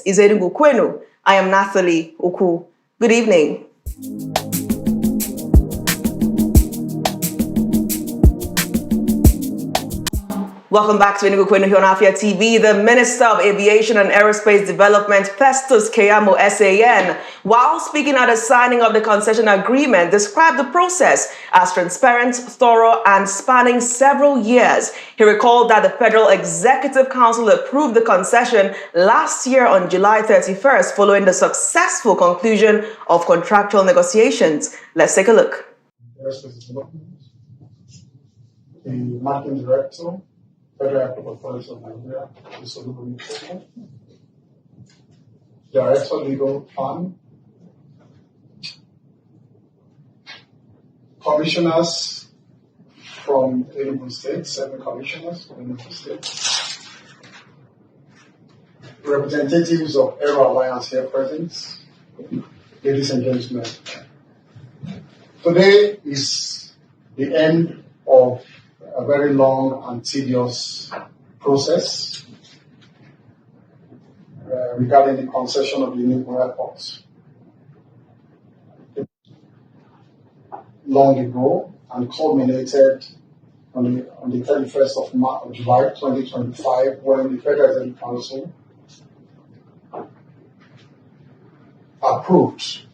is Enugu Kwenu. I am Nathalie Oku. Good evening. Welcome back to Enugu Kwenu here on Afia TV. The Minister of Aviation and Aerospace Development, Festus Keyamo, SAN, while speaking at the signing of the concession agreement, described the process as transparent, thorough, and spanning several years. He recalled that the Federal Executive Council approved the concession last year on July 31st, following the successful conclusion of contractual negotiations. Let's take a look. The Marketing Director, Federal Airport Authority of Nigeria, Enugu Kwenu, Director Legal FAAN, commissioners from Enugu State, 7 commissioners from Enugu State, representatives of Aero Alliance here present, ladies and gentlemen. Today is the end of a very long and tedious process regarding the concession of the Enugu Airport. Long ago and culminated on the 31st of July 2025 when the Federal Executive Council approved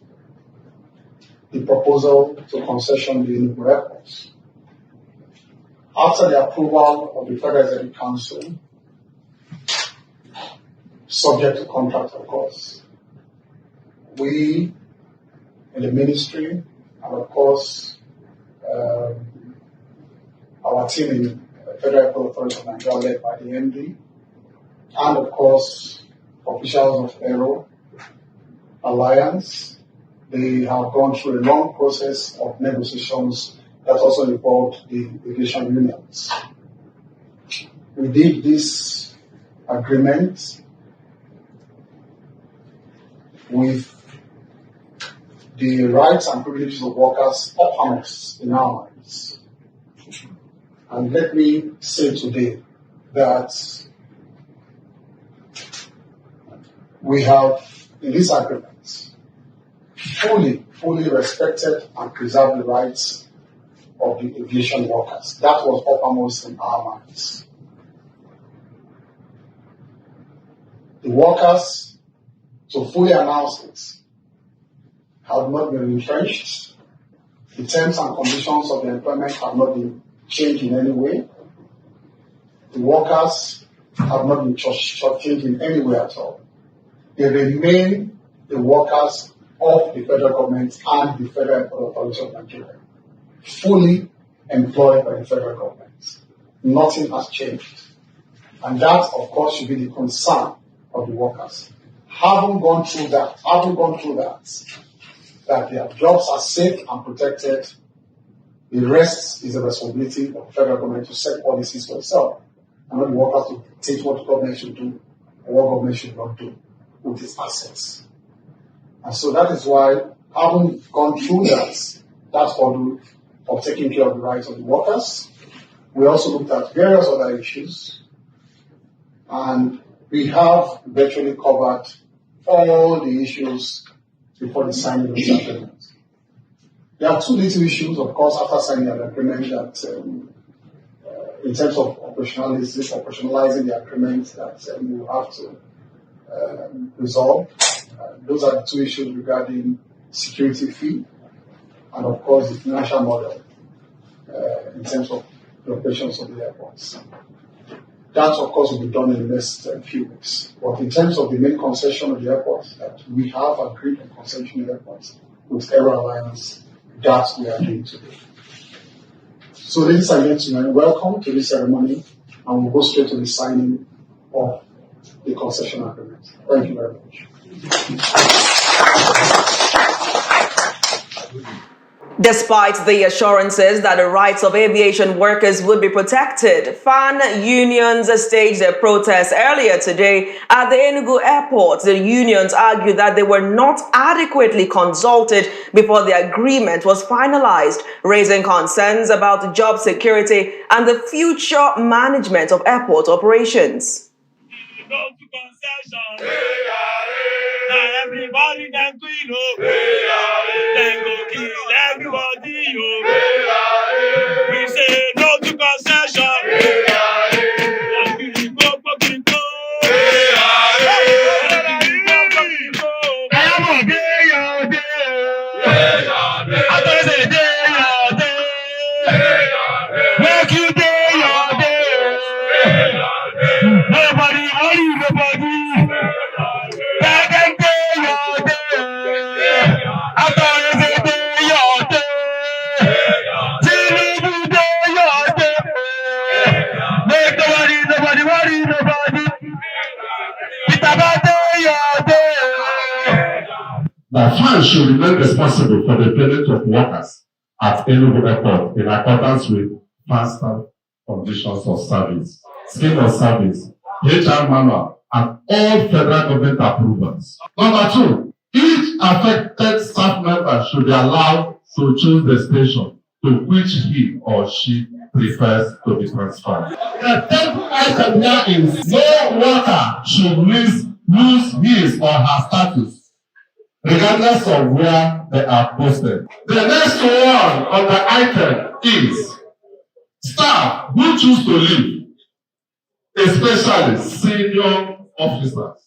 the proposal to concession the Enugu Airport. After the approval of the Federal Executive Council, subject to contract, of course, we in the ministry, and of course, our team in Federal Airport Authority of Nigeria, led by the MD, and of course, officials of Aero Alliance, they have gone through a long process of negotiations that also involved the aviation unions. We did this agreement with the rights and privileges of workers uppermost in our minds. And let me say today that we have, in this agreement, fully respected and preserved the rights of the aviation workers. That was uppermost in our minds. The workers, to fully announce it, have not been retrenched. The terms and conditions of the employment have not been changed in any way. The workers have not been shortchanged in any way at all. They remain the workers of the federal government and the Federal Airport Authority of Nigeria, fully employed by the federal government. Nothing has changed. And that, of course, should be the concern of the workers. Having gone through that, that their jobs are safe and protected, the rest is the responsibility of the federal government to set policies for itself, and not the workers to dictate what the government should do or what government should not do with its assets. And so that is why, having gone through that hurdle of taking care of the rights of the workers, we also looked at various other issues, and we have virtually covered all the issues before the signing of the agreement. There are 2 little issues, of course, after signing the agreement that, in terms of operationalizing the agreement, that we will have to resolve. Those are the 2 issues regarding security fee and, of course, the financial model in terms of the operations of the airports. That, of course, will be done in the next few weeks. But in terms of the main concession of the airports, that we have agreed on concession airports with Aero Alliance, that we are doing today. So, ladies and gentlemen, welcome to this ceremony, and we'll go straight to the signing of the concession agreement. Thank you very much. Despite the assurances that the rights of aviation workers would be protected, FAAN unions staged their protests earlier today at the Enugu Airport. The unions argued that they were not adequately consulted before the agreement was finalized, raising concerns about job security and the future management of airport operations. everybody can do it. Then go kill everybody. We say no to concession. The FAAN should remain responsible for the payment of workers at Enugu Airport in accordance with faster conditions of service, scheme of service, HR manual, and all federal government approvals. Number two, each affected staff member should be allowed to choose the station to which he or she prefers to be transferred. The third item here is no worker should lose his or her status regardless of where they are posted. The next one on the item is staff who choose to leave, especially senior officers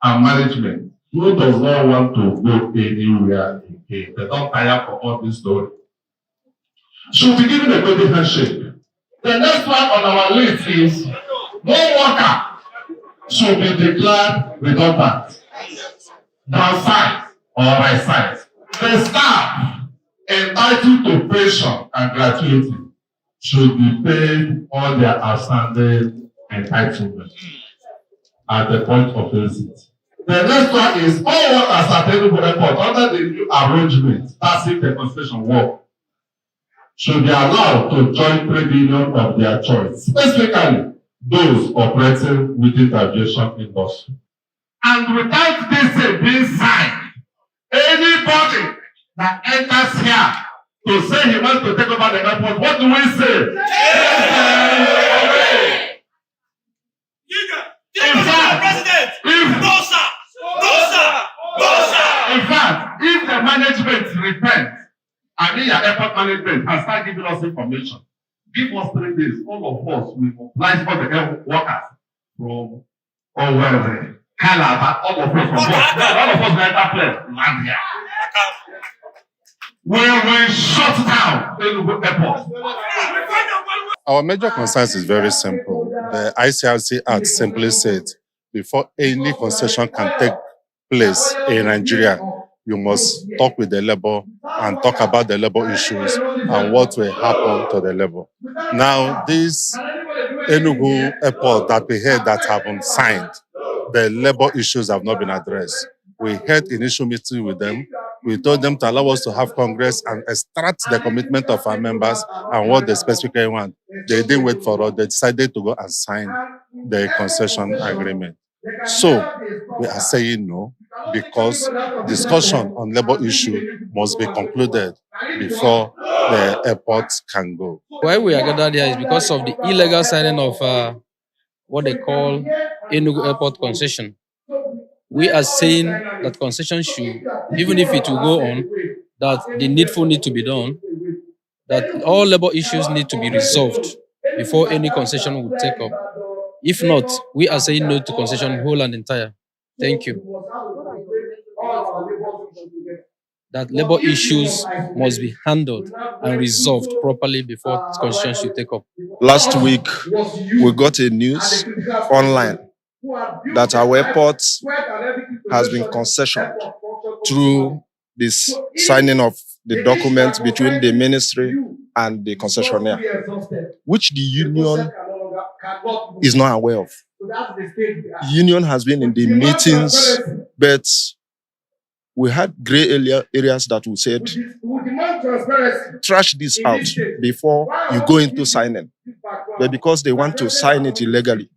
and management who does not want to go anywhere again. They don't tire for all this story. Should be given a golden handshake. The next one on our list is no worker should be declared redundant, downside or right. The staff entitled to pension and gratuity should be paid all their outstanding entitlements at the point of visit. The next one is all workers at Enugu Airport under the new arrangement, that's if the concession work, should be allowed to join trade union of their choice, specifically those operating within the aviation industry. And without this being signed, anybody that enters here to say he wants to take over the airport, what do we say? In fact, if the management repents, your airport management has started giving us information, give us 3 days, all of us will mobilize all the air workers from Canada, all of us will enter plane, land here. We will shut down Enugu Airport. Our major concerns is very simple. The ICRC Act simply said, before any concession can take place in Nigeria, you must talk with the labor and talk about the labor issues and what will happen to the labor. Now, this Enugu Airport that we heard that have been signed, the labor issues have not been addressed. We had initial meeting with them. We told them to allow us to have Congress and extract the commitment of our members and what they specifically want. They didn't wait for us. They decided to go and sign the concession agreement. So we are saying no, because discussion on labor issue must be concluded before the airport can go. Why we are gathered here is because of the illegal signing of what they call Enugu Airport concession. We are saying that concession should, even if it will go on, that the needful need to be done, that all labor issues need to be resolved before any concession will take up. If not, we are saying no to concession whole and entire. Thank you. That labor issues must be handled and resolved properly before concession should take up. Last week, we got a news online that our airport has been concessioned through this signing of the document between the ministry and the concessionaire, which the union is not aware of. The union has been in the meetings, but we had gray areas that we said, trash this out before you go into signing. But because they want to sign it illegally,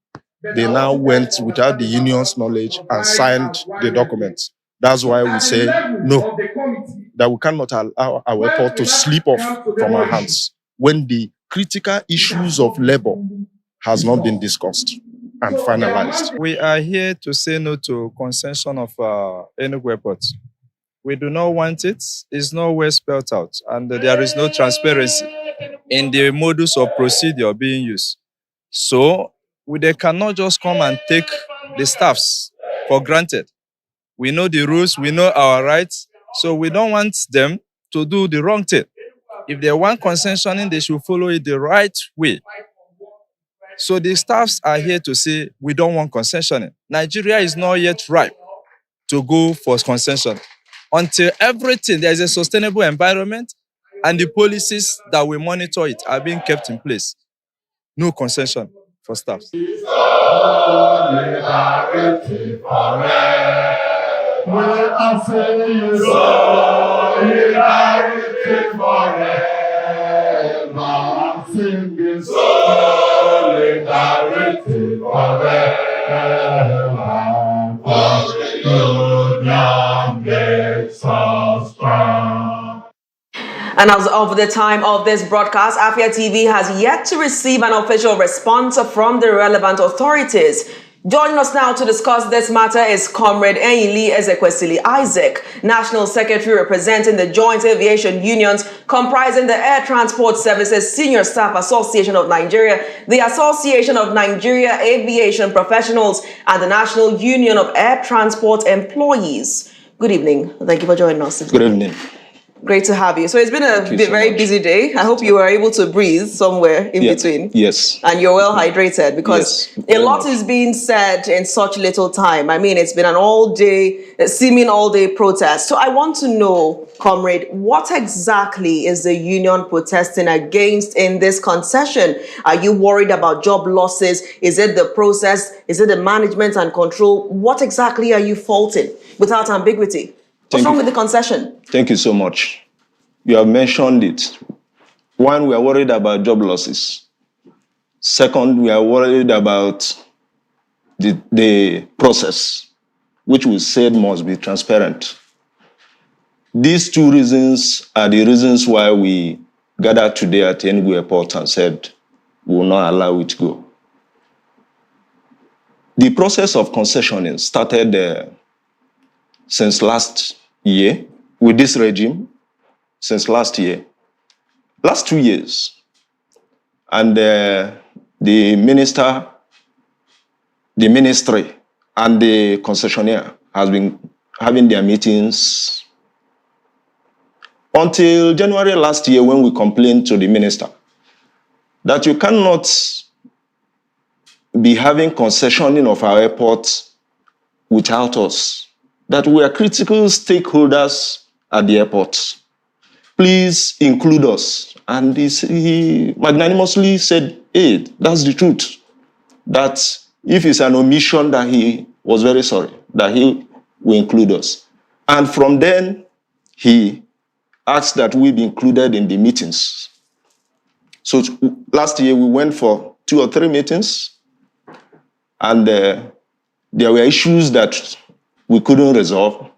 they now went without the union's knowledge and signed the documents. That's why we say no, that we cannot allow our airport to slip off from our hands when the critical issues of labor has not been discussed. and finalized. We are here to say no to concession of Enugu Airport. We do not want it. It's not well spelled out, and there is no transparency in the modus of procedure being used. So they cannot just come and take the staffs for granted. We know the rules, we know our rights, so we don't want them to do the wrong thing. If they want concessioning, they should follow it the right way. So the staffs are here to say, we don't want concessioning. Nigeria is not yet ripe to go for concession. Until everything, there is a sustainable environment and the policies that we monitor it are being kept in place. No concession for staffs. And as of the time of this broadcast, Afia TV has yet to receive an official response from the relevant authorities. Joining us now to discuss this matter is Comrade Enyili Ezekwesili Isaac, National Secretary representing the Joint Aviation Unions comprising the Air Transport Services Senior Staff Association of Nigeria, the Association of Nigeria Aviation Professionals, and the National Union of Air Transport Employees. Good evening. Thank you for joining us. Good evening. Great to have you. So it's been a very busy day. I hope you were able to breathe somewhere in between. Yes. And you're well hydrated, because a lot is being said in such little time. I mean, it's been an seeming all-day protest. So I want to know, Comrade, what exactly is the union protesting against in this concession? Are you worried about job losses? Is it the process? Is it the management and control? What exactly are you faulting without ambiguity? What's wrong with the concession? Thank you so much. You have mentioned it. One, we are worried about job losses. Second, we are worried about the process, which we said must be transparent. These two reasons are the reasons why we gathered today at Enugu Airport and said we will not allow it to go. The process of concessioning started since last year, with this regime, since last year, last 2 years. And the ministry, and the concessionaire has been having their meetings until January last year, when we complained to the minister that you cannot be having concessioning of our airports without us, that we are critical stakeholders at the airport. Please include us. And he magnanimously said, hey, that's the truth. That if it's an omission, that he was very sorry, that he will include us. And from then, he asked that we be included in the meetings. So last year, we went for 2 or 3 meetings, and there were issues that we couldn't resolve.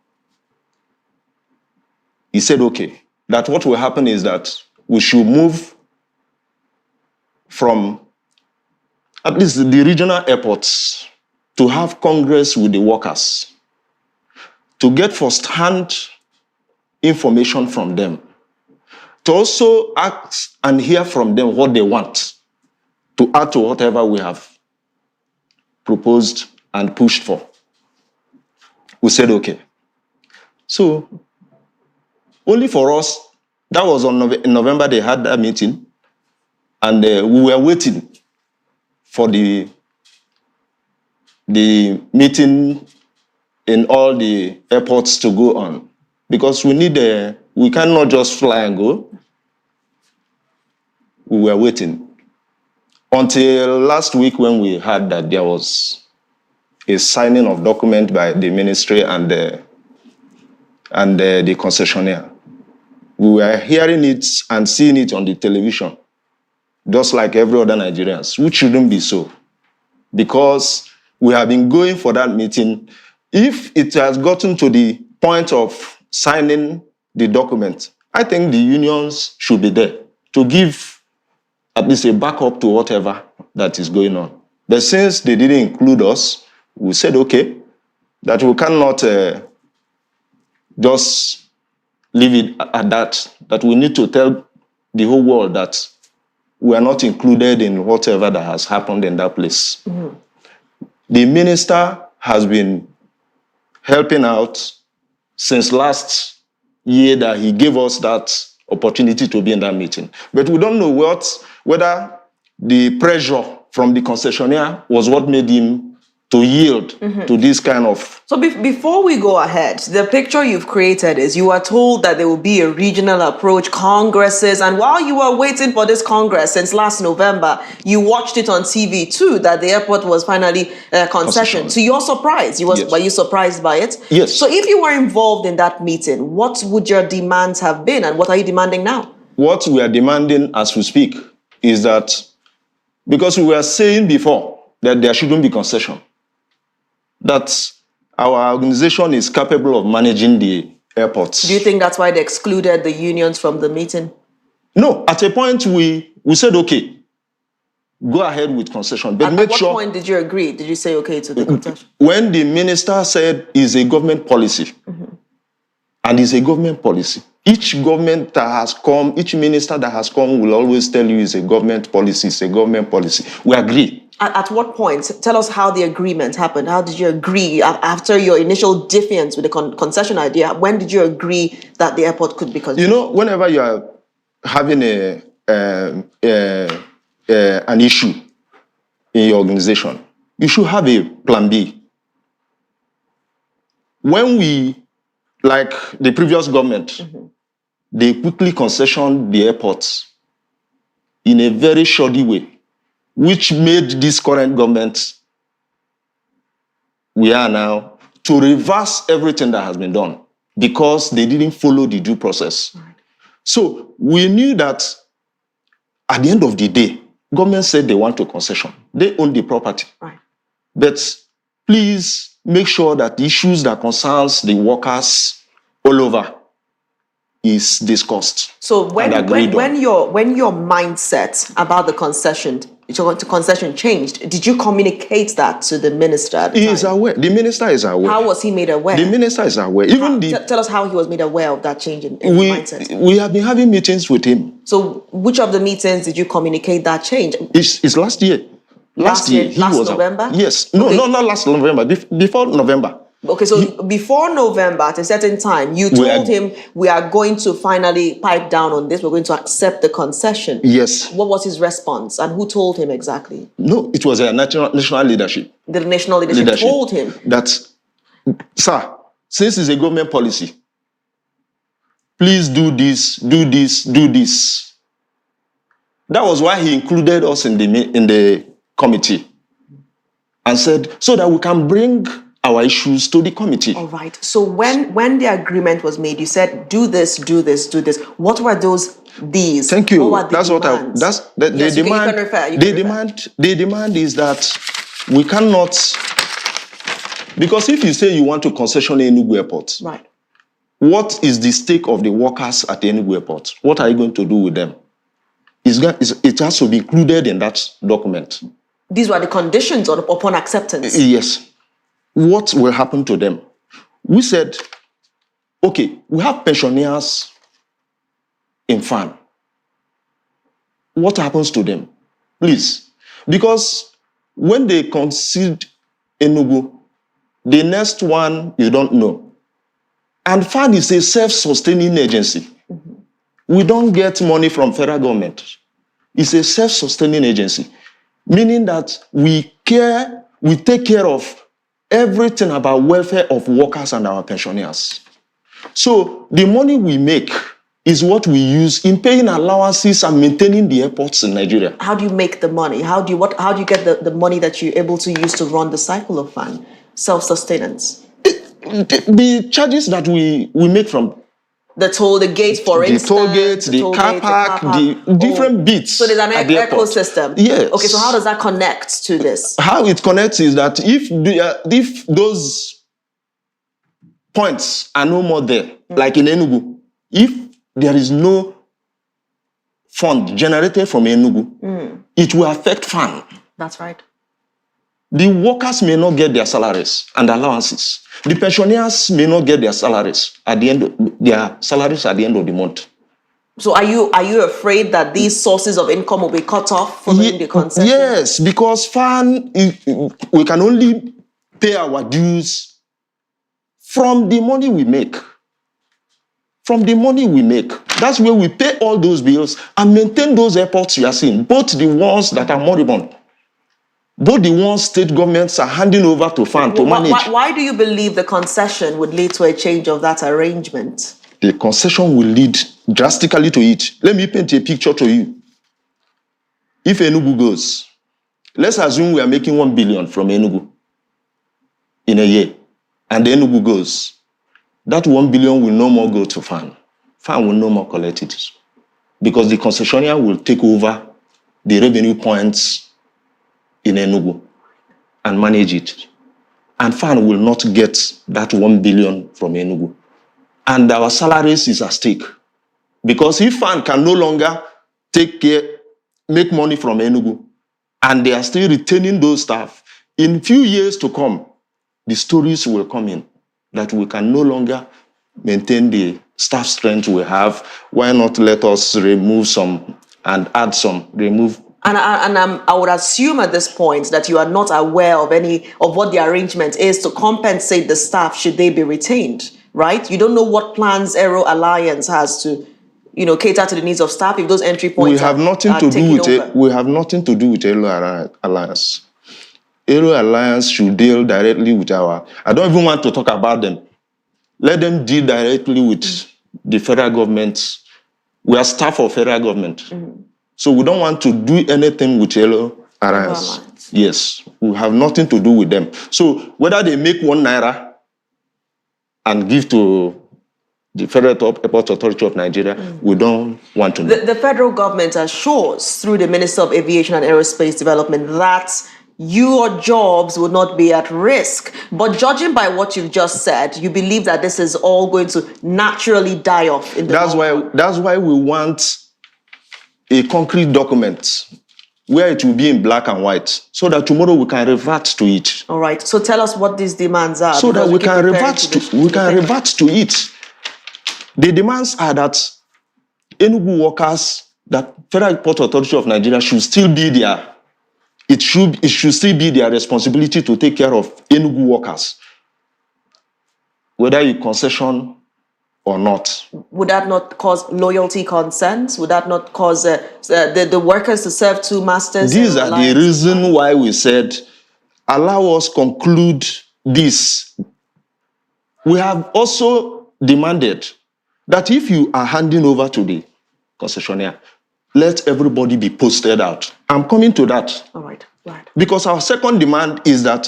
He said, okay, that what will happen is that we should move from at least the regional airports to have Congress with the workers, to get first-hand information from them, to also ask and hear from them what they want, to add to whatever we have proposed and pushed for. We said, okay. So, only for us, that was in November, they had that meeting, and we were waiting for the meeting in all the airports to go on, because we cannot just fly and go. We were waiting until last week, when we heard that there was a signing of document by the ministry and the concessionaire. We were hearing it and seeing it on the television, just like every other Nigerians, which shouldn't be so, because we have been going for that meeting. If it has gotten to the point of signing the document, I think the unions should be there to give at least a backup to whatever that is going on. But since they didn't include us, we said, okay, that we cannot just leave it at that we need to tell the whole world that we are not included in whatever that has happened in that place. Mm-hmm. The minister has been helping out since last year that he gave us that opportunity to be in that meeting. But we don't know whether the pressure from the concessionaire was what made him to yield to this kind of... So before we go ahead, the picture you've created is you are told that there will be a regional approach, congresses, and while you were waiting for this congress since last November, you watched it on TV too, that the airport was finally concessioned. So you're surprised. Yes. Were you surprised by it? Yes. So if you were involved in that meeting, what would your demands have been and what are you demanding now? What we are demanding as we speak is that, because we were saying before that there shouldn't be concession, that our organization is capable of managing the airports. Do you think that's why they excluded the unions from the meeting? No, at a point we said, okay, go ahead with concession. But At what point did you agree? Did you say okay to the concession? When the minister said it's a government policy, and it's a government policy, each government that has come, each minister that has come will always tell you it's a government policy, it's a government policy. We agree. At what point? Tell us how the agreement happened. How did you agree after your initial defiance with the concession idea? When did you agree that the airport could be concessioned? You know, whenever you are having an issue in your organization, you should have a plan B. When we, like the previous government, they quickly concessioned the airports in a very shoddy way, which made this current government we are now to reverse everything that has been done because they didn't follow the due process. Right. So we knew that at the end of the day, government said they want a concession. They own the property. Right. But please make sure that the issues that concerns the workers all over is discussed. So when your mindset about the concession changed, did you communicate that to the minister at the time? He is aware. The minister is aware. How was he made aware? The minister is aware. Tell us how he was made aware of that change in mindset. We have been having meetings with him. So which of the meetings did you communicate that change? It's last year. Last year. Last November? Yes. No, not last November. Before November. Okay, so before November, at a certain time, you told him, we are going to finally pipe down on this. We're going to accept the concession. Yes. What was his response? And who told him exactly? No, it was a national leadership. The national leadership told him? That, sir, since it's a government policy, please do this, do this, do this. That was why he included us in the committee and said, so that we can bring our issues to the committee. All right. So when the agreement was made, you said, do this, do this, do this. What were these? Thank you. What were the demand is that we cannot, because if you say you want to concession Enugu Airport, right, what is the stake of the workers at the Enugu Airport? What are you going to do with them? It has to be included in that document. These were the conditions upon acceptance? Yes. What will happen to them? We said, okay, we have pensioners in FAAN. What happens to them? Please. Because when they concede Enugu, the next one you don't know. And FAAN is a self-sustaining agency. We don't get money from federal government. It's a self-sustaining agency, meaning that we take care of everything about welfare of workers and our pensioners. So the money we make is what we use in paying allowances and maintaining the airports in Nigeria. How do you make the money? How do you get the money that you're able to use to run the cycle of FAAN? Self-sustenance. The charges that we make from the gates, for instance. The toll gates, the car park, the different bits. So there's an ecosystem. Yes. Okay, so how does that connect to this? How it connects is that if those points are no more there, like in Enugu, if there is no fund generated from Enugu, it will affect FAAN. That's right. The workers may not get their salaries and allowances. The pensioners may not get their salaries at the end of the month. So are you afraid that these sources of income will be cut off following the concession? Yes, because FAAN, we can only pay our dues from the money we make. From the money we make. That's where we pay all those bills and maintain those airports you are seeing, both the ones that are moribund, both the ones state governments are handing over to FAAN to manage. Why do you believe the concession would lead to a change of that arrangement? The concession will lead drastically to it. Let me paint a picture to you. If Enugu goes, let's assume we are making 1 billion from Enugu in a year, and Enugu goes, that 1 billion will no more go to FAAN. FAAN will no more collect it because the concessionaire will take over the revenue points in Enugu and manage it. And FAAN will not get that 1 billion from Enugu. And our salaries is at stake. Because if FAAN can no longer make money from Enugu, and they are still retaining those staff, in few years to come, the stories will come in that we can no longer maintain the staff strength we have. Why not let us remove some and add some, remove. And I would assume at this point that you are not aware of any of what the arrangement is to compensate the staff should they be retained, right? You don't know what plans Aero Alliance has to, cater to the needs of staff if those entry points we have nothing to do with it. We have nothing to do with Aero Alliance. Aero Alliance should deal directly with I don't even want to talk about them. Let them deal directly with the federal government. We are staff of federal government. So we don't want to do anything with Aero Alliance. Yes, we have nothing to do with them. So whether they make 1 naira and give to the Federal Airport Authority of Nigeria, we don't want to know. The federal government assures through the Minister of Aviation and Aerospace Development that your jobs will not be at risk. But judging by what you've just said, you believe that this is all going to naturally die off in the That's why we want a concrete document where it will be in black and white so that tomorrow we can revert to it. All right. So tell us what these demands are. So that we can revert to it. The demands are that Enugu workers, that Federal Airport Authority of Nigeria should still be there. It should still be their responsibility to take care of Enugu workers, whether you concession or not. Would that not cause loyalty concerns? Would that not cause the workers to serve 2 masters? These are the reason why we said, allow us conclude this. We have also demanded that if you are handing over to the concessionaire, let everybody be posted out. I'm coming to that. All right. Right. Because our second demand is that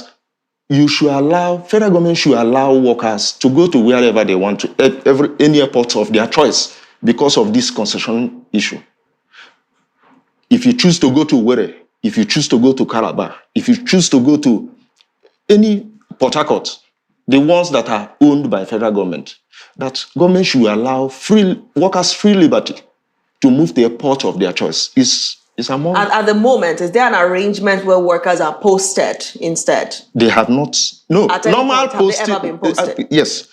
federal government should allow workers to go to wherever they want to, any airport of their choice, because of this concession issue. If you choose to go to Were, if you choose to go to Calabar, if you choose to go to any Port Harcourt, the ones that are owned by federal government, that government should allow workers free liberty to move to a port of their choice. Is among. At the moment, is there an arrangement where workers are posted instead? They have not. No. At any point, have they ever been posted? Yes.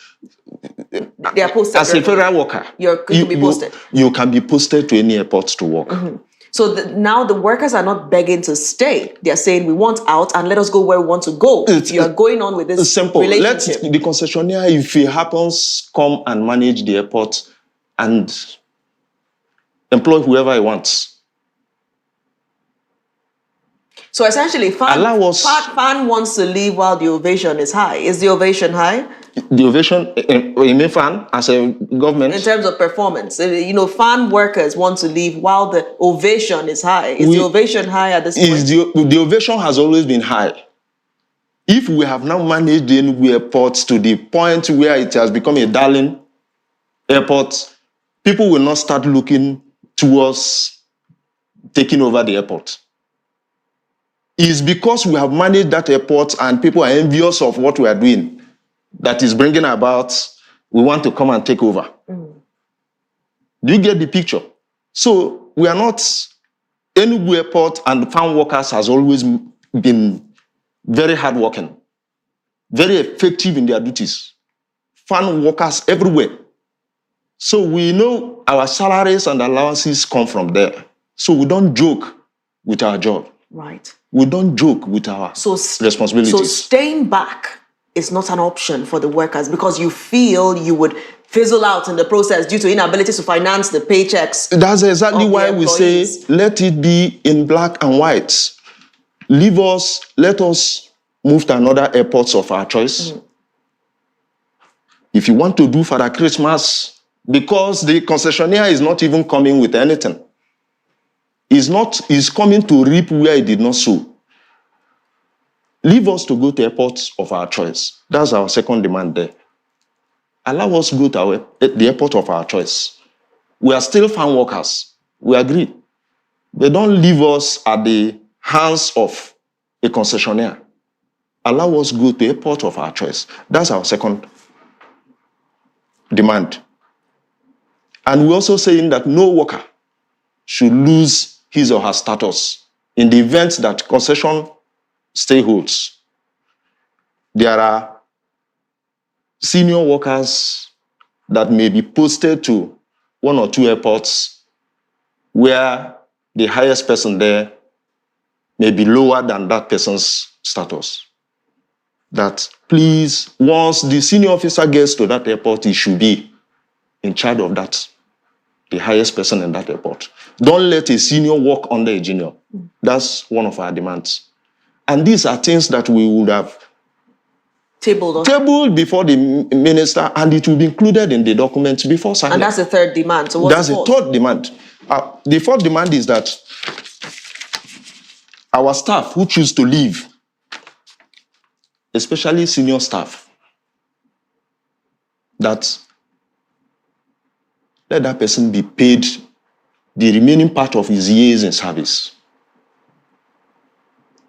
They are posted. As a federal worker, you can be posted. You can be posted to any airport to work. So now the workers are not begging to stay. They are saying, we want out and let us go where we want to go. You are going on with this simple. relationship. Let the concessionaire, if it happens, come and manage the airport and employ whoever he wants. So essentially, FAAN wants to leave while the ovation is high. Is the ovation high? The ovation, you mean FAAN as a government? In terms of performance, FAAN workers want to leave while the ovation is high. Is the ovation high at this point? The ovation has always been high. If we have now managed the Enugu airport to the point where it has become a darling airport, people will not start looking towards taking over the airport. It's because we have managed that airport and people are envious of what we are doing that is bringing about, we want to come and take over. Do you get the picture? So we are not, Enugu Airport and farm workers has always been very hardworking, very effective in their duties, FAAN workers everywhere. So we know our salaries and allowances come from there. So we don't joke with our job. Right. We don't joke with our responsibilities. So staying back is not an option for the workers because you feel you would fizzle out in the process due to inability to finance the paychecks. That's exactly why we say, let it be in black and white. Leave us, let us move to another airports of our choice. If you want to do Father Christmas, because the concessionaire is not even coming with anything. He's coming to reap where he did not sow. Leave us to go to airports of our choice. That's our second demand there. Allow us to go to the airport of our choice. We are still FAAN workers. We agree. They don't leave us at the hands of a concessionaire. Allow us to go to the airport of our choice. That's our second demand. And we're also saying that no worker should lose his or her status in the event that concession stay holds. There are senior workers that may be posted to one or two airports where the highest person there may be lower than that person's status. That please, once the senior officer gets to that airport, he should be in charge of that, the highest person in that airport. Don't let a senior work under a junior. That's one of our demands. And these are things that we would have tabled before the minister, and it will be included in the documents before signing. And that's the third demand. So what's that's the third demand. The fourth demand is that our staff who choose to leave, especially senior staff, that let that person be paid the remaining part of his years in service.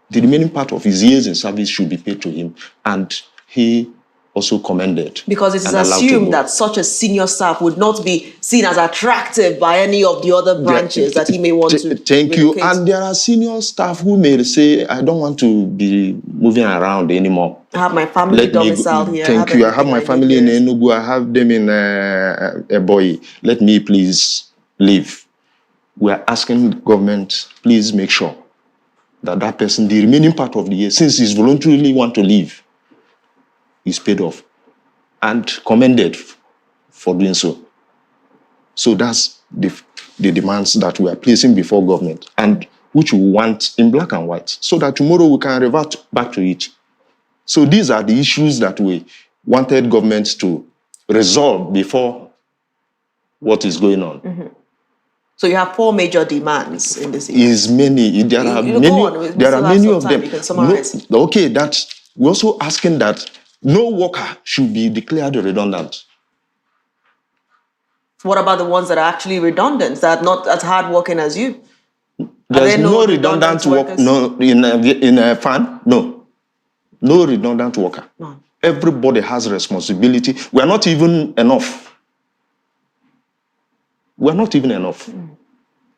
The remaining part of his years in service should be paid to him, and he also commended. Because it is assumed that such a senior staff would not be seen as attractive by any of the other branches that he may want to. Thank you. And there are senior staff who may say, I don't want to be moving around anymore. I have my family domiciled here. Thank you. I have my family in Enugu. I have them in Eboi. Let me please leave. We are asking government, please make sure that that person, the remaining part of the year, since he's voluntarily want to leave, is paid off and commended for doing so. So that's the demands that we are placing before government, and which we want in black and white, so that tomorrow we can revert back to it. So these are the issues that we wanted government to resolve before what is going on. Mm-hmm. So you have four major demands in this issue. Is many. There are many of them. You can summarize. Okay, that we're also asking that no worker should be declared redundant. What about the ones that are actually redundant, that are not as hardworking as you? There's no redundant work. No, in a FAAN, no. No redundant worker. No. Everybody has responsibility. We are not even enough. We're not even enough.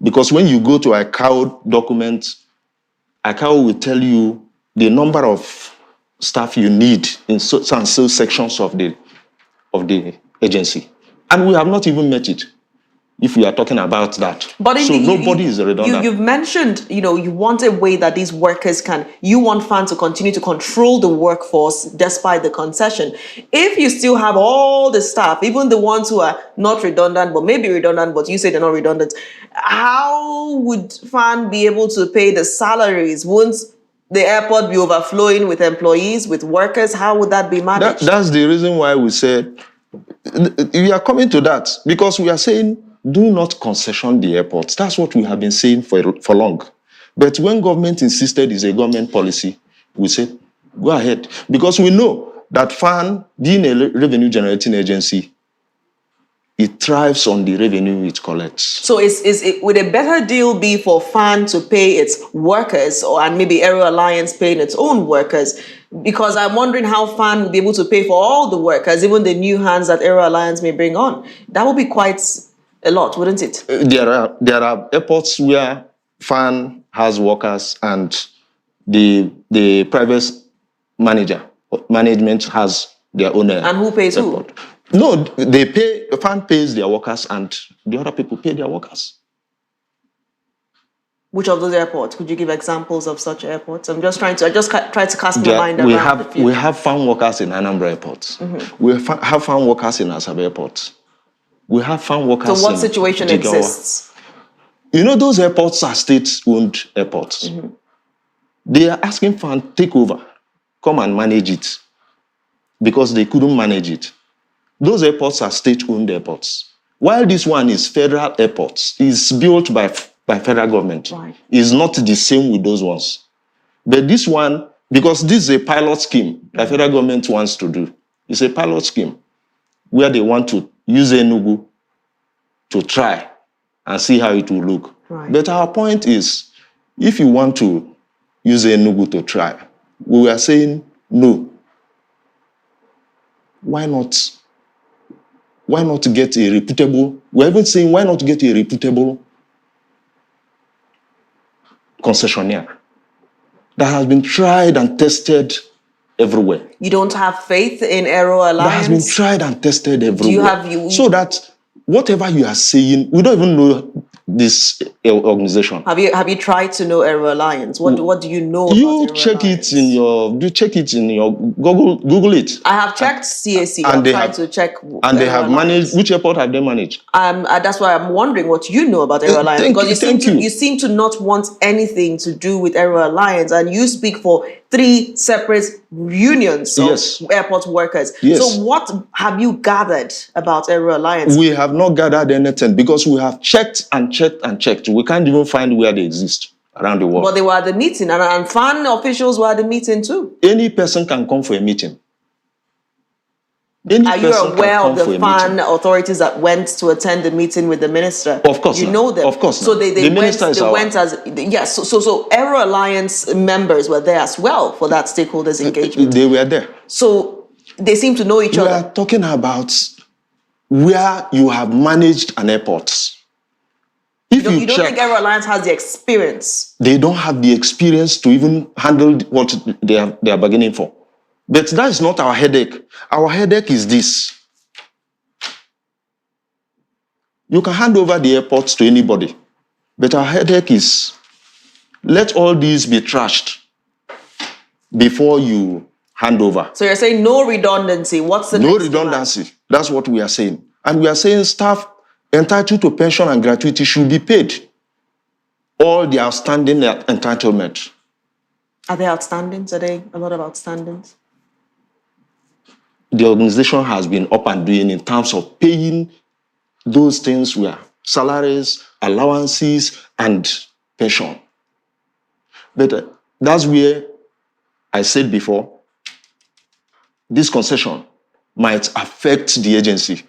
Because when you go to a ICAO document, ICAO will tell you the number of staff you need in some sections of the agency. And we have not even met it, if we are talking about that. But so nobody is redundant. You've mentioned, you want a way that these workers you want FAAN to continue to control the workforce despite the concession. If you still have all the staff, even the ones who are not redundant, but maybe redundant, but you say they're not redundant, how would FAAN be able to pay the salaries? Won't the airport be overflowing with employees, with workers? How would that be managed? That's the reason why we said, we are coming to that, because we are saying, do not concession the airports. That's what we have been saying for long. But when government insisted it's a government policy, we said, go ahead. Because we know that FAAN, being a revenue generating agency, it thrives on the revenue it collects. So would a better deal be for FAAN to pay its workers, and maybe Aero Alliance paying its own workers? Because I'm wondering how FAAN will be able to pay for all the workers, even the new hands that Aero Alliance may bring on. That would be quite a lot, wouldn't it? There are airports where FAAN has workers and the private management has their own. And who pays airport. who? No, they pay. FAAN pays their workers, and the other people pay their workers. Which of those airports? Could you give examples of such airports? I just try to cast my mind around the future. We have FAAN workers in Anambra Airport. We have FAAN workers in Asaba Airport. We have FAAN workers. So what situation exists? You know, those airports are state-owned airports. They are asking FAAN take over, come and manage it, because they couldn't manage it. Those airports are state-owned airports. While this one is federal airports, is built by federal government. Right. It's not the same with those ones. But this one, because this is a pilot scheme that federal government wants to do. It's a pilot scheme where they want to use Enugu to try and see how it will look. Right. But our point is, if you want to use Enugu to try, we are saying no. Why not? Why not get a reputable? We're even saying, why not get a reputable concessionaire that has been tried and tested everywhere? You don't have faith in Aero Alliance? That has been tried and tested everywhere. Do you have so that whatever you are saying, we don't even know this organization. Have you tried to know Aero Alliance? What do you know about Aero Alliance? You check it in your Google it. I have checked CAC. And I've tried to check. And they have managed. Which airport have they managed? That's why I'm wondering what you know about Aero Alliance, because you seem to not want anything to do with Aero Alliance, and you speak for 3 separate unions of airport workers. Yes. So what have you gathered about Aero Alliance? We have not gathered anything because we have checked and checked and checked. We can't even find where they exist around the world. But they were at the meeting, and FAAN officials were at the meeting too. Any person can come for a meeting. Are you aware of the FAAN authorities that went to attend the meeting with the minister? Of course. You know them. Of course. So they went as yes. So Aero Alliance members were there as well for that stakeholders engagement. They were there. So they seem to know each other. We are talking about where you have managed an airport. If you don't think Aero Alliance has the experience? They don't have the experience to even handle what they are bargaining for. But that is not our headache. Our headache is this. You can hand over the airports to anybody. But our headache is, let all these be trashed before you hand over. So you're saying no redundancy. What's the No redundancy. Demand? That's what we are saying. And we are saying staff entitled to pension and gratuity should be paid all the outstanding entitlement. Are there outstandings? Are there a lot of outstandings? The organization has been up and doing in terms of paying those things were salaries, allowances, and pension. But that's where I said before, this concession might affect the agency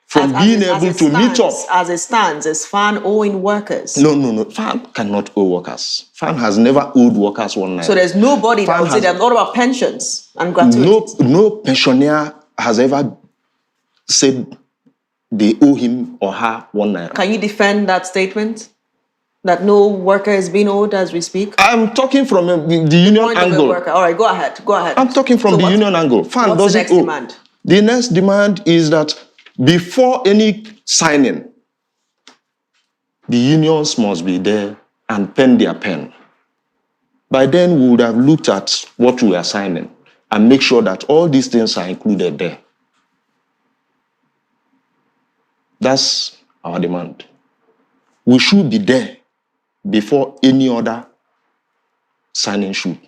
from being able to meet up. As it stands, is FAAN owing workers? No. FAAN cannot owe workers. FAAN has never owed workers 1 naira. So there's nobody that would say that. What about pensions and gratuities? No pensioner has ever said they owe him or her 1 naira. Can you defend that statement? That no worker is being owed as we speak? I'm talking from the union angle. All right, go ahead. I'm talking from the union angle. FAAN what's the next demand? The next demand is that before any signing, the unions must be there and pen their pen. By then, we would have looked at what we are signing and make sure that all these things are included there. That's our demand. We should be there before any other signing should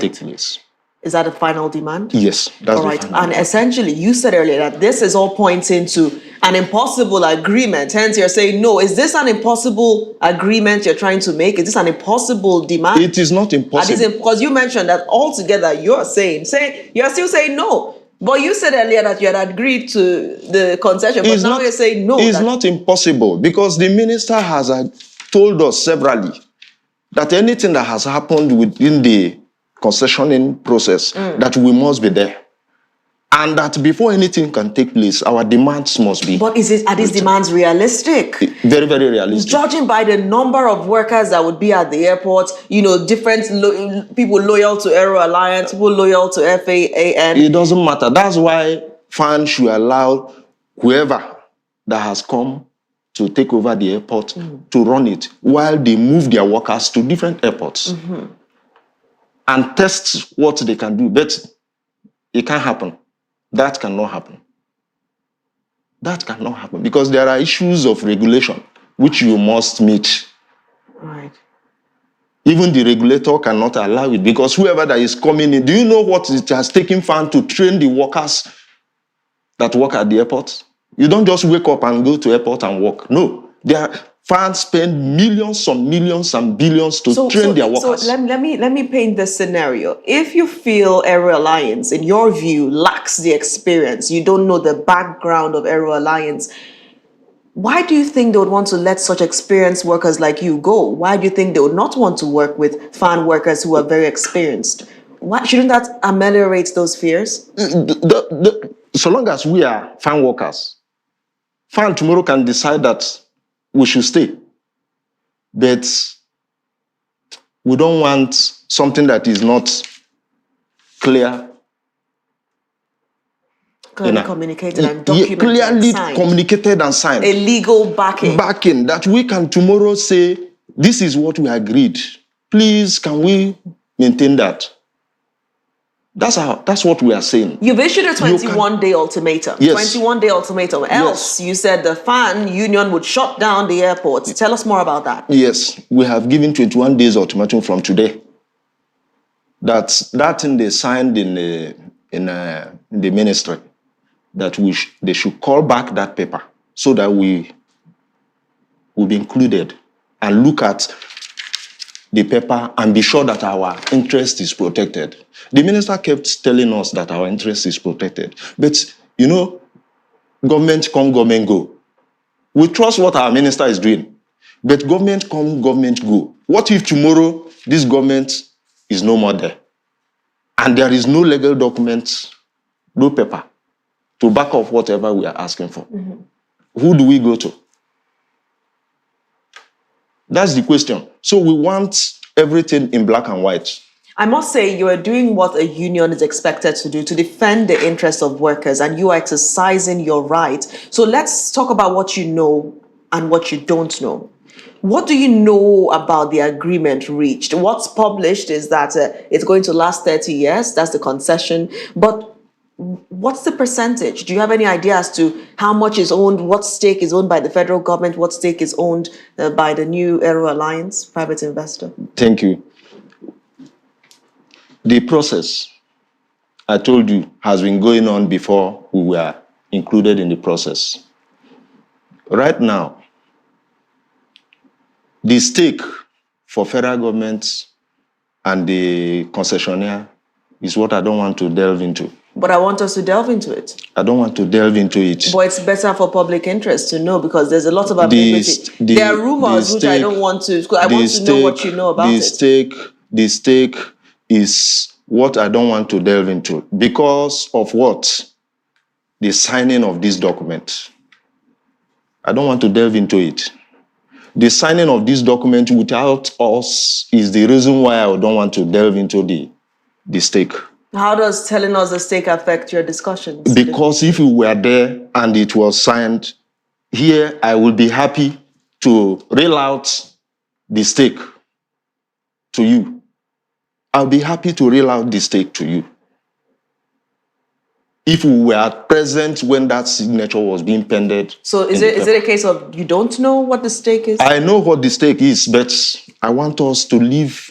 take place. Is that a final demand? Yes, that's all right. The final and demand. Essentially, you said earlier that this is all pointing to an impossible agreement. Hence, you're saying, no, is this an impossible agreement you're trying to make? Is this an impossible demand? It is not impossible. Because you mentioned that altogether you're saying you're still saying no. But you said earlier that you had agreed to the concession, but now you're saying no. It's not impossible because the minister has told us severally that anything that has happened within the concessioning process, that we must be there. And that before anything can take place, our demands must be. But are these demands realistic? Very, very realistic. Judging by the number of workers that would be at the airport, different people loyal to Aero Alliance, people loyal to FAAN. It doesn't matter. That's why FAAN should allow whoever that has come to take over the airport to run it while they move their workers to different airports and test what they can do. But it can't happen. That cannot happen. That cannot happen because there are issues of regulation which you must meet. Right. Even the regulator cannot allow it because whoever that is coming in, do you know what it has taken FAAN to train the workers that work at the airport? You don't just wake up and go to airport and work. No. FAAN spend millions and billions to train their workers. So let me paint this scenario. If you feel Aero Alliance, in your view, lacks the experience, you don't know the background of Aero Alliance, why do you think they would want to let such experienced workers like you go? Why do you think they would not want to work with FAAN workers who are very experienced? Why shouldn't that ameliorate those fears? So long as we are FAAN workers, FAAN tomorrow can decide that we should stay. But we don't want something that is not clear. Clearly communicated and documented. Clearly communicated and signed. A legal backing. Backing that we can tomorrow say, this is what we agreed. Please, can we maintain that? That's what we are saying. You've issued a 21-day ultimatum. Yes. 21-day ultimatum. Else, you said the FAAN union would shut down the airport. Tell us more about that. Yes, we have given 21 days ultimatum from today. That thing they signed in the ministry, that they should call back that paper so that we will be included and look at the paper and be sure that our interest is protected. The minister kept telling us that our interest is protected. But, government come, government go. We trust what our minister is doing. But government come, government go. What if tomorrow this government is no more there? And there is no legal document, no paper to back up whatever we are asking for? Who do we go to? That's the question. So we want everything in black and white. I must say you are doing what a union is expected to do, to defend the interests of workers, and you are exercising your right. So let's talk about what you know and what you don't know. What do you know about the agreement reached? What's published is that it's going to last 30 years. That's the concession. But what's the percentage? Do you have any idea as to how much is owned, what stake is owned by the federal government, what stake is owned by the new Aero Alliance private investor? Thank you. The process, I told you, has been going on before we were included in the process. Right now, the stake for federal government and the concessionaire is what I don't want to delve into. But I want us to delve into it. I don't want to delve into it. But it's better for public interest to know because there's a lot of ambiguity. There are rumors which I don't want to. I want to know what you know about it. The stake is what I don't want to delve into because of what? The signing of this document. I don't want to delve into it. The signing of this document without us is the reason why I don't want to delve into the stake. How does telling us the stake affect your discussions? Because if we were there and it was signed, here I will be happy to rail out the stake to you. I'll be happy to rail out the stake to you. If we were present when that signature was being penned. So is it a case of you don't know what the stake is? I know what the stake is, but I want us to leave.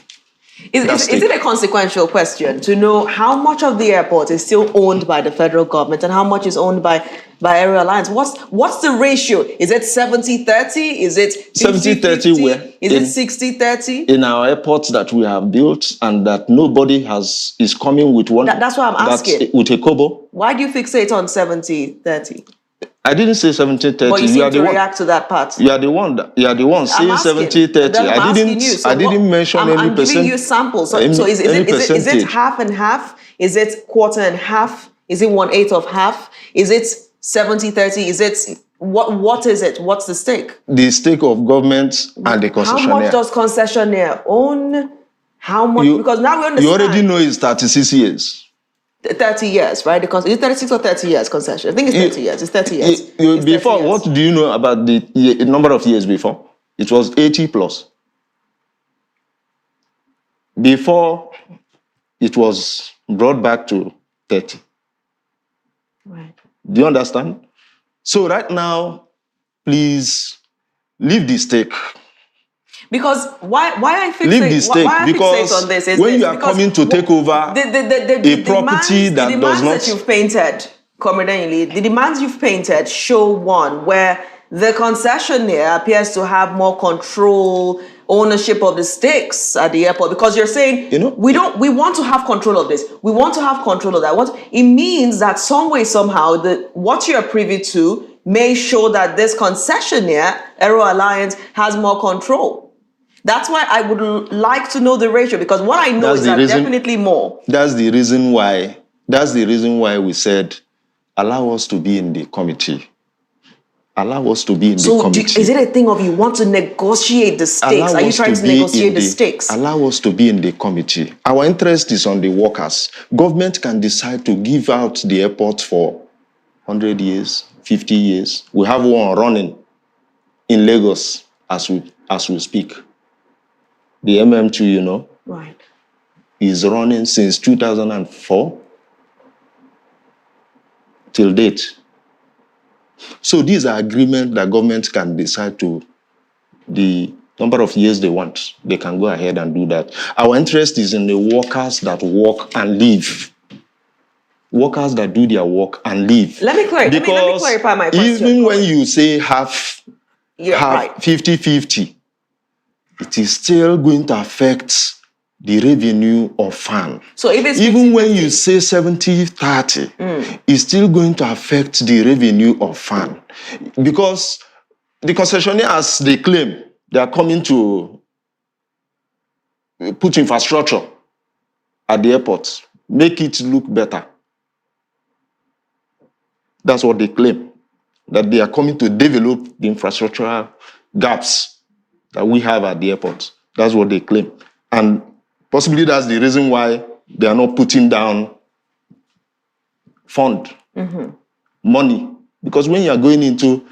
Is it a consequential question to know how much of the airport is still owned by the federal government and how much is owned by Aero Alliance? What's the ratio? Is it 70-30? Is it 70-30 where? Is it 60-30? In our airports that we have built and that nobody is coming with one. That's why I'm asking. With a kobo. Why do you fixate on 70-30? I didn't say 70-30. But you seem to react to that part. You are the one saying 70-30. I didn't mention any percent. I'm giving you samples. So is it half and half? Is it quarter and half? Is it 1/8 of half? Is it 70-30? Is it what is it? What's the stake? The stake of government and the concessionaire. How much does concessionaire own? How much? Because now we understand. You already know it's 36 years. 30 years, right? Is it 36 or 30 years concession? I think it's 30 years. It's 30 years. Before, 30 years. What do you know about the number of years before? It was 80 plus. Before, it was brought back to 30. Right. Do you understand? So right now, please leave the stake. Because why I fixate, leave the stake, why I because fixate on this is when you are coming to take over a property that does not... that you've painted, the demands you've painted show one where the concessionaire appears to have more control, ownership of the stakes at the airport, because you're saying, we want to have control of this. We want to have control of that. It means that some way, somehow, what you're privy to may show that this concessionaire, Aero Alliance, has more control. That's why I would like to know the ratio, because what I know is that definitely more. That's the reason why we said, allow us to be in the committee. Allow us to be in the committee. So is it a thing of you want to negotiate the stakes? Are you trying to negotiate the stakes? Allow us to be in the committee. Our interest is on the workers. Government can decide to give out the airport for 100 years, 50 years. We have one running in Lagos as we speak. The MM2, right, is running since 2004 till date. So these are agreements that government can decide to the number of years they want. They can go ahead and do that. Our interest is in the workers that work and live. Workers that do their work and live. Let me clarify my question. Even when you say half 50-50, it is still going to affect the revenue of FAAN. So if it's even when you say 70-30, it's still going to affect the revenue of FAAN. Because the concessionaire, as they claim, they are coming to put infrastructure at the airport, make it look better. That's what they claim, that they are coming to develop the infrastructural gaps that we have at the airport. That's what they claim. And possibly that's the reason why they are not putting down fund, money. Because when you are going into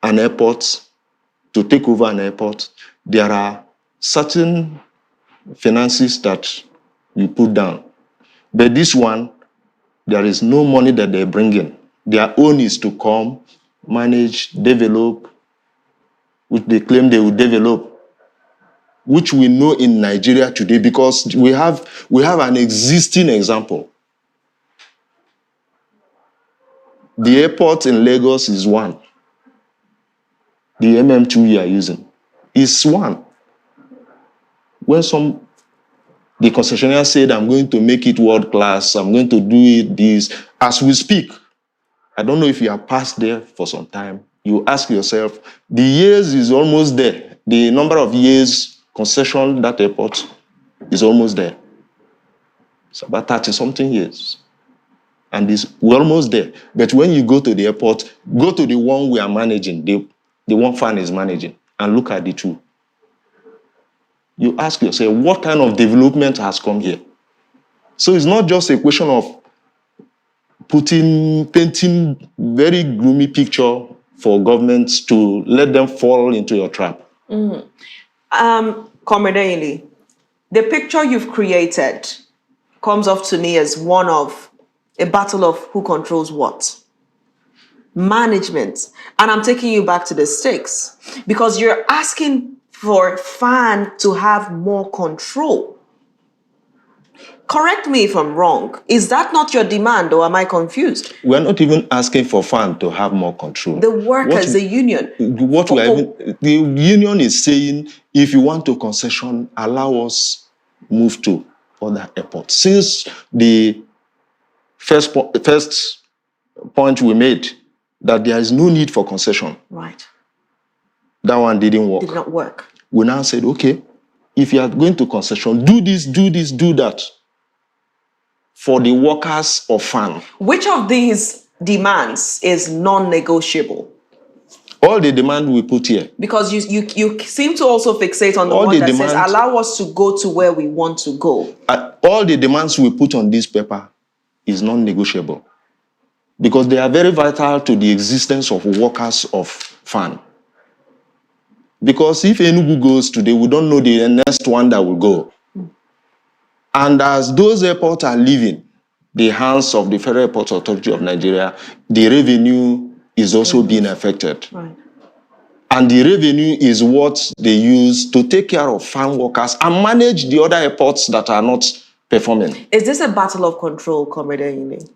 an airport, to take over an airport, there are certain finances that you put down. But this one, there is no money that they bring in. Their own is to come, manage, develop, which they claim they will develop, which we know in Nigeria today, because we have an existing example. The airport in Lagos is one. The MM2 we are using is one. When the concessionaire said, I'm going to make it world class, I'm going to do it this, as we speak, I don't know if you have passed there for some time, you ask yourself, the years is almost there. The number of years concession that airport is almost there. It's about 30-something years. And we're almost there. But when you go to the airport, go to the one we are managing, the one FAAN is managing, and look at the two. You ask yourself, what kind of development has come here? So it's not just a question of painting very gloomy picture for governments to let them fall into your trap. Comrade Aili, the picture you've created comes off to me as one of a battle of who controls what. Management. And I'm taking you back to the stakes, because you're asking for FAAN to have more control. Correct me if I'm wrong. Is that not your demand, or am I confused? We're not even asking for FAAN to have more control. The workers, the union. The union is saying, if you want to concession, allow us move to other airports. Since the first point we made, that there is no need for concession. Right. That one didn't work. Did not work. We now said, okay, if you are going to concession, do this, do that. for the workers of FAAN. Which of these demands is non-negotiable? All the demand we put here. Because you seem to also fixate on the All one the that says, demands- allow us to go to where we want to go. All the demands we put on this paper is non-negotiable because they are very vital to the existence of workers of FAAN. Because if Enugu goes today, we don't know the next one that will go. And as those airports are leaving the hands of the Federal Airports Authority of Nigeria, the revenue is also being affected. Right. And the revenue is what they use to take care of FAAN workers and manage the other airports that are not performing. Is this a battle of control, Comrade Eyinde?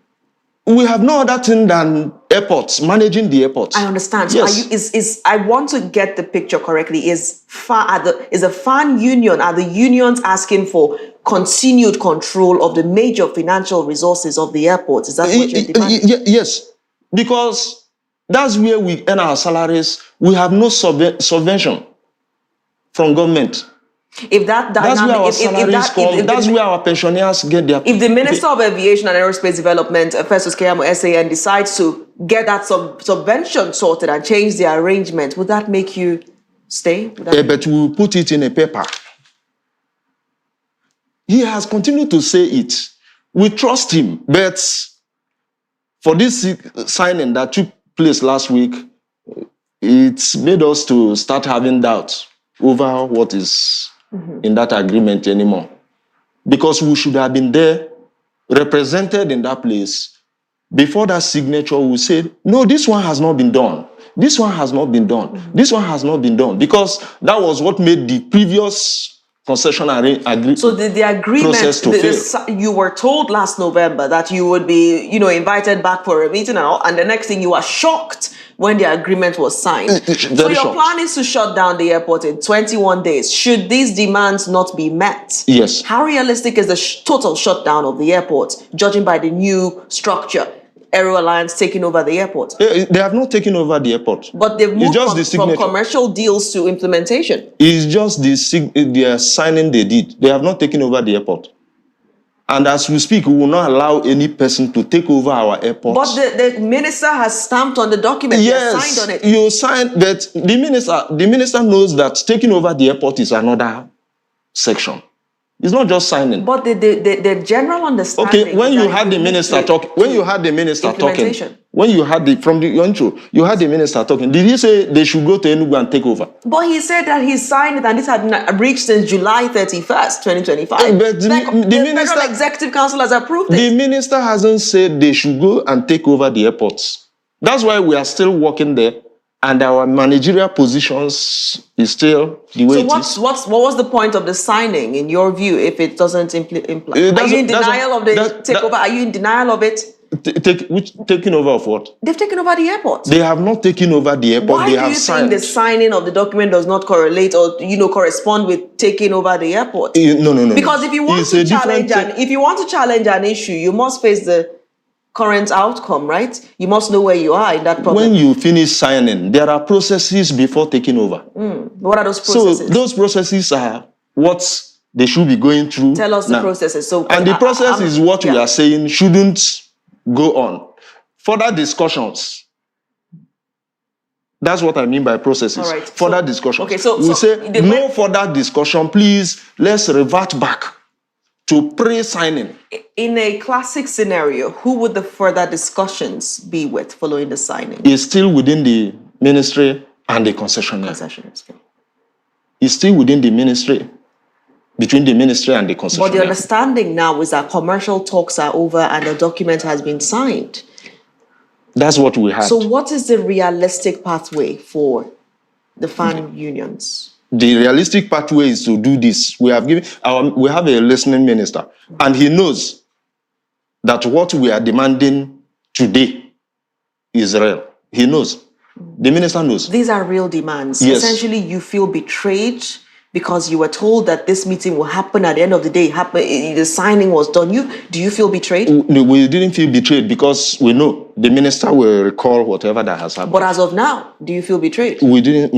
We have no other thing than airports, managing the airports. I understand. So Yes. I want to get the picture correctly. Is the FAAN union, are the unions asking for continued control of the major financial resources of the airports? Is that what you're demanding? Yes, because that's where we earn our salaries. We have no subvention from government. If that That's where dynamic, our salaries come. That's where our pensioners get their. if the Minister of Aviation and Aerospace Development, Festus Keyamo, SAN, decides to get that subvention sorted and change the arrangement, would that make you stay? But we will put it in a paper. He has continued to say it. We trust him, but for this signing that took place last week, it's made us to start having doubts over what is in that agreement anymore. Because we should have been there, represented in that place. Before that signature, we said, no, this one has not been done. This one has not been done. This one has not been done. Because that was what made the previous concession agreement So the agreement, process to fail. you were told last November that you would be, invited back for a meeting and all, and the next thing you were shocked when the agreement was signed. So your shocked. plan is to shut down the airport in 21 days. Should these demands not be met? Yes. How realistic is the total shutdown of the airport, judging by the new structure? Aero Alliance taking over the airport. They have not taken over the airport. But they've moved just the from signature. commercial deals to implementation. It's just the signing they did. They have not taken over the airport. And as we speak, we will not allow any person to take over our airport. But the minister has stamped on the document. He has signed on it. You signed, but the minister knows that taking over the airport is another section. It's not just signing. But the general understanding. Okay, when you had the minister talking, when you had the minister talking, when you had from the intro, you had the minister talking. Did he say they should go to Enugu and take over? But he said that he signed it and this had been reached since July 31st, 2025. But the minister, Federal Executive Council has approved it. The minister hasn't said they should go and take over the airports. That's why we are still working there. And our managerial positions is still the way it is. What was the point of the signing, in your view, if it doesn't imply? Are you in denial of the takeover? Are you in denial of it? Taking over of what? They've taken over the airport. They have not taken over the airport. Why they do have you signed. think the signing of the document does not correlate or correspond with taking over the airport? No. Because if you want to challenge an issue, you must face the current outcome, right? You must know where you are in that problem. When you finish signing, there are processes before taking over. What are those processes? So those processes are what they should be going through. Tell us the processes. And the process is what we are saying shouldn't go on. Further discussions. That's what I mean by processes. All right. Further discussions. Okay, so we say no further discussion, please. Let's revert back to pre-signing. In a classic scenario, who would the further discussions be with following the signing? It's still within the ministry and the concessionaire. It's still within the ministry, between the ministry and the concessionaire. But the understanding now is that commercial talks are over and the document has been signed. That's what we had. So what is the realistic pathway for the FAAN unions? The realistic pathway is to do this. We have a listening minister, and he knows that what we are demanding today is real. He knows. The minister knows. These are real demands. Yes. Essentially, you feel betrayed because you were told that this meeting will happen at the end of the day. The signing was done. Do you feel betrayed? We didn't feel betrayed because we know the minister will recall whatever that has happened. But as of now, do you feel betrayed? We didn't.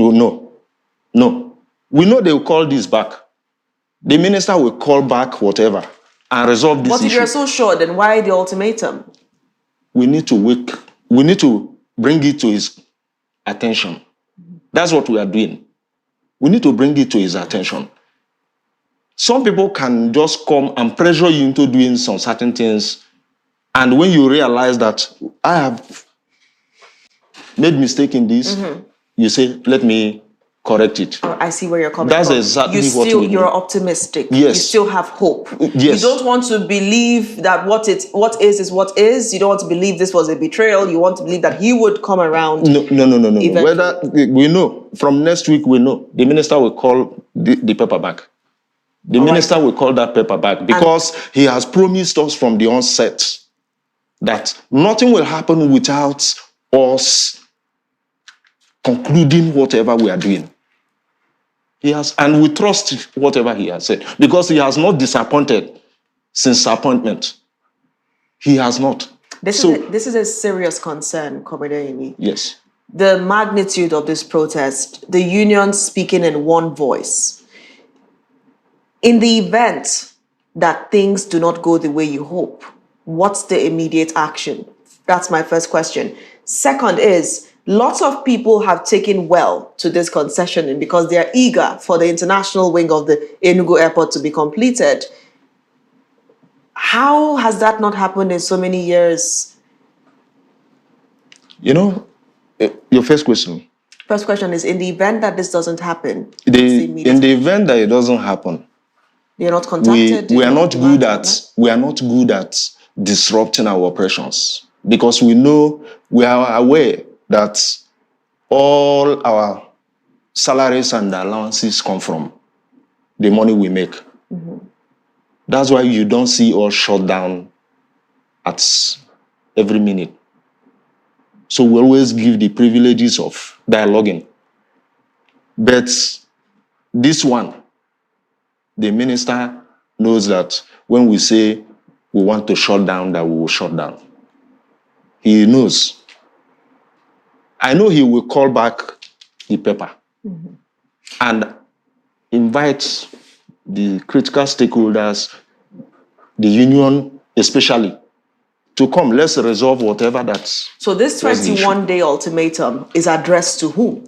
No. We know they will call this back. The minister will call back whatever. and resolve this But if issue. you're so sure, then why the ultimatum? We need to bring it to his attention. That's what we are doing. We need to bring it to his attention. Some people can just come and pressure you into doing some certain things, and when you realize that I have made mistake in this, you say, let me correct it. Oh, I see where you're coming That's from. exactly what we You're do. optimistic. Yes. You still have hope. Yes. You don't want to believe that what is what is. You don't want to believe this was a betrayal. You want to believe that he would come around. No. Eventually. Whether we know from next week, we know the minister will call the paper back. The minister will call that paper back because he has promised us from the onset that nothing will happen without us concluding whatever we are doing. He has, and we trust whatever he has said because he has not disappointed since appointment. He has not. This is a serious concern, Comrade Amy. Yes. The magnitude of this protest, the union speaking in one voice. In the event that things do not go the way you hope, what's the immediate action? That's my first question. Second is, lots of people have taken well to this concession because they are eager for the international wing of the Enugu Airport to be completed. How has that not happened in so many years? You know, your first question. First question is, in the event that this doesn't happen, In the event that it doesn't happen, you're not contacted. we are not good at disrupting our operations because we are aware that all our salaries and allowances come from the money we make. That's why you don't see us shut down at every minute. So we always give the privileges of dialoguing. But this one, the minister knows that when we say we want to shut down, that we will shut down. He knows. I know he will call back the paper and invite the critical stakeholders, the union especially, to come. Let's resolve whatever that's. So this 21-day ultimatum is addressed to whom?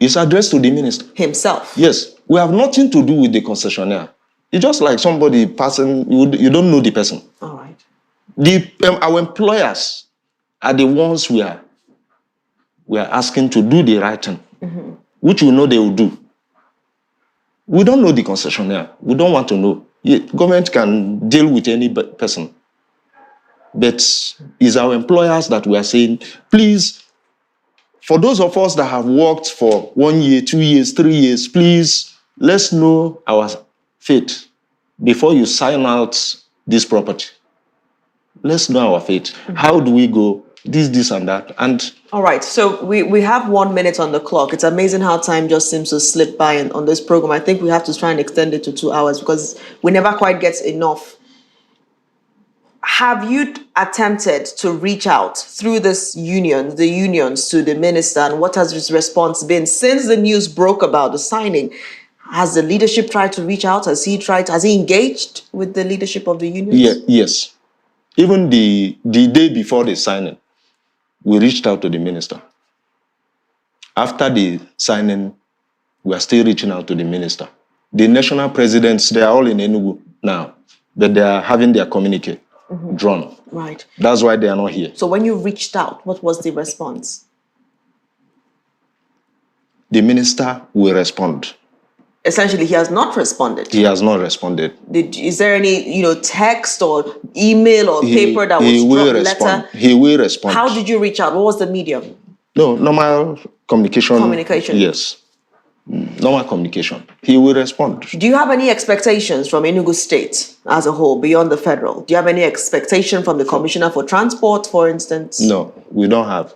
It's addressed to the minister. Himself? Yes. We have nothing to do with the concessionaire. It's just like somebody passing, you don't know the person. All right. Our employers are the ones we are asking to do the right thing, which we know they will do. We don't know the concessionaire. We don't want to know. Government can deal with any person. But it's our employers that we are saying, please, for those of us that have worked for 1 year, 2 years, 3 years, please, let's know our fate before you sign out this property. Let's know our fate. How do we go? This, and that. And all right. So we have 1 minute on the clock. It's amazing how time just seems to slip by on this program. I think we have to try and extend it to 2 hours because we never quite get enough. Have you attempted to reach out through the unions to the minister, and what has his response been since the news broke about the signing? Has the leadership tried to reach out? Has he engaged with the leadership of the unions? Yes. Even the day before the signing, we reached out to the minister. After the signing, we are still reaching out to the minister. The national presidents, they are all in Enugu now, but they are having their communique drawn. Right. That's why they are not here. So when you reached out, what was the response? The minister will respond. Essentially, he has not responded. He has not responded. Is there any, text or email or paper that was dropped, letter? He will respond. How did you reach out? What was the medium? No, normal communication. Communication. Yes. Normal communication. He will respond. Do you have any expectations from Enugu State as a whole, beyond the federal? Do you have any expectation from the Commissioner for Transport, for instance? No, we don't have.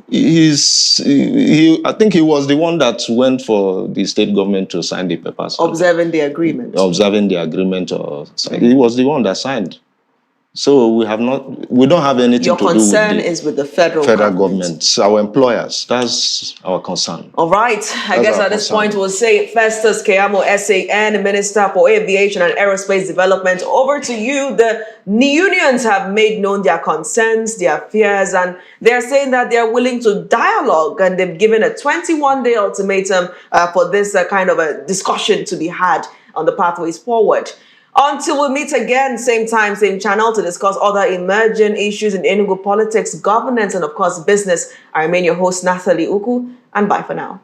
I think he was the one that went for the state government to sign the papers. Observing the agreement. He was the one that signed. So we don't have anything Your to do with concern the is with the federal government. Our employers. That's our concern. All right. I guess at this point we'll say Festus Keyamo, SAN, Minister for Aviation and Aerospace Development. Over to you. The unions have made known their concerns, their fears, and they're saying that they're willing to dialogue, and they've given a 21-day ultimatum for this kind of a discussion to be had on the pathways forward. Until we meet again, same time, same channel, to discuss other emerging issues in Enugu politics, governance, and of course business, I remain your host, Nathalie Uku, and bye for now.